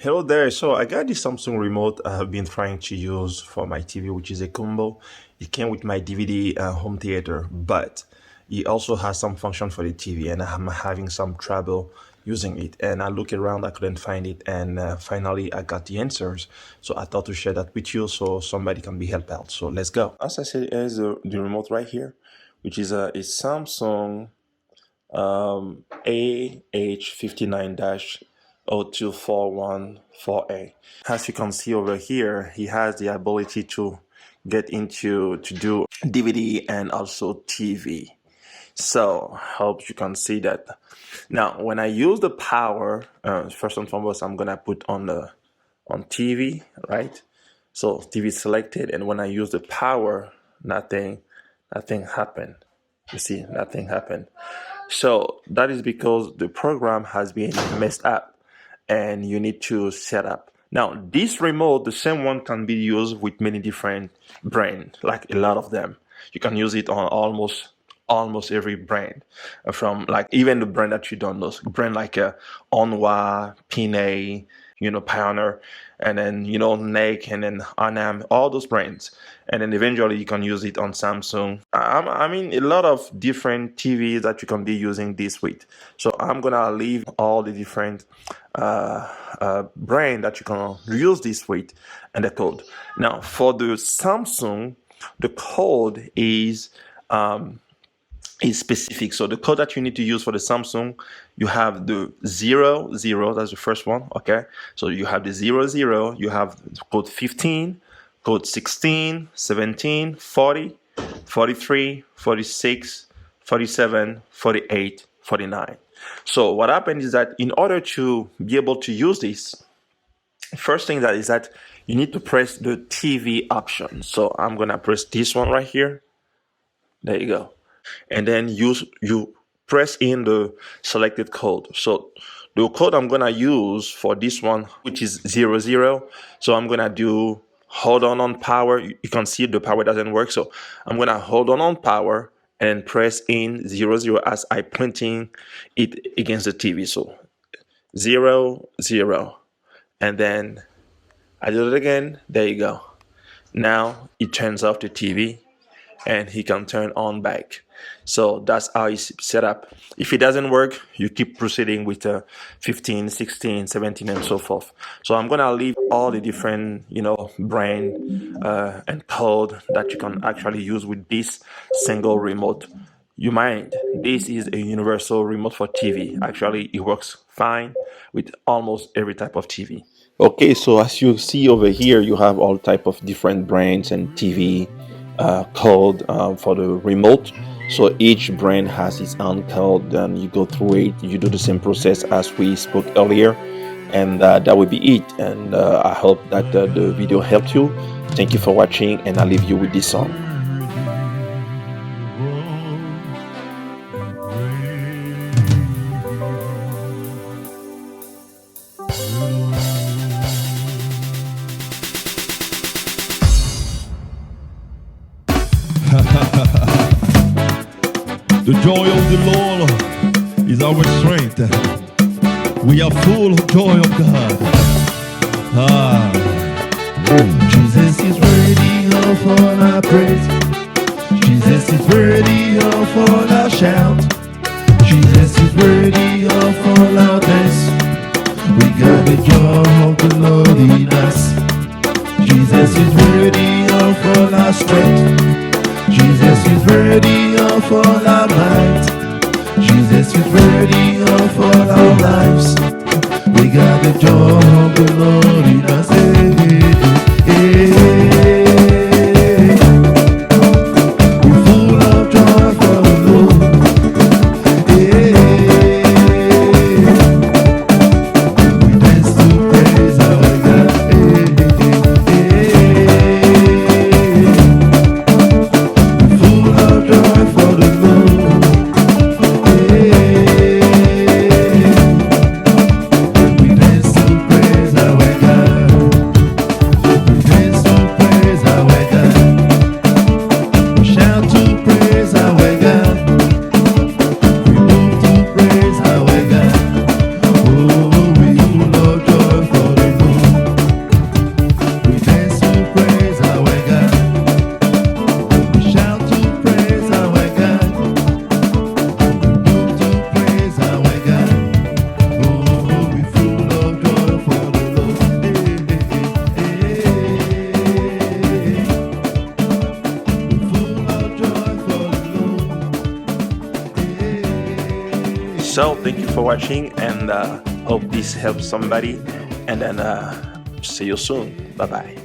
Hello there. So I got this Samsung remote I have been trying to use for my TV, which is a combo. It came with my DVD home theater, but it also has some function for the TV, and I'm having some trouble using it. And I looked around, I couldn't find it, and finally I got the answers. So I thought to share that with you so somebody can be helped out. So let's go. As I said, here's the remote right here, which is a Samsung AH59-02414A. As you can see over here, he has the ability to get into to do DVD and also TV. So hope you can see that. Now, when I use the power, first and foremost, I'm gonna put on TV, right? So TV selected, and when I use the power, nothing happened. You see, nothing happened. So that is because the program has been messed up and you need to set up. Now, this remote, the same one, can be used with many different brands, like a lot of them. You can use it on almost every brand, from like even the brand that you don't know, brand like Onwa, Pine, Pioneer, and then NEC, and then Anam, all those brands, and then eventually you can use it on Samsung. I mean, a lot of different TVs that you can be using this with. So I'm gonna leave all the different brand that you can use this with and the code. Now for the Samsung, the code is specific. So the code that you need to use for the Samsung, you have the 00, that's the first one, okay? So you have the 00, you have code 15, code 16, 17, 40, 43, 46, 47, 48, 49. So what happened is that in order to be able to use this, first thing that is that you need to press the TV option. So I'm gonna press this one right here. There you go. And then you press in the selected code. So the code I'm gonna use for this one, which is 00. So I'm gonna do hold on power. You can see the power doesn't work. So I'm gonna hold on power and press in 00 as I pointing it against the TV. So 00. And then I do it again. There you go. Now it turns off the TV and he can turn on back. So that's how it's set up. If it doesn't work, you keep proceeding with 15, 16, 17, and so forth. So I'm gonna leave all the different, brand and code that you can actually use with this single remote. You mind, this is a universal remote for TV. Actually, it works fine with almost every type of TV. Okay, so as you see over here, you have all type of different brands and TV code for the remote. So each brand has its own code, and you go through it. You do the same process as we spoke earlier, and that will be it. And I hope that the video helped you. Thank you for watching, and I'll leave you with this song. The joy of the Lord is our strength. We are full of joy of God. Jesus is worthy of all our praise. Jesus is worthy of all our shout. Jesus is worthy of all our dance. We got the joy of the Lord in us. Jesus is worthy of all our strength. Jesus is worthy of all our might. Jesus is worthy of all our lives. We got the joy of the Lord in us. Hey, hey, hey. We're full of joy for the Lord. Hey, hey. We dance to praise our God. Hey, hey, hey. Full of joy for the Lord. We dance to praise our God. We dance to So thank you for watching, and hope this helps somebody. And then see you soon. Bye bye.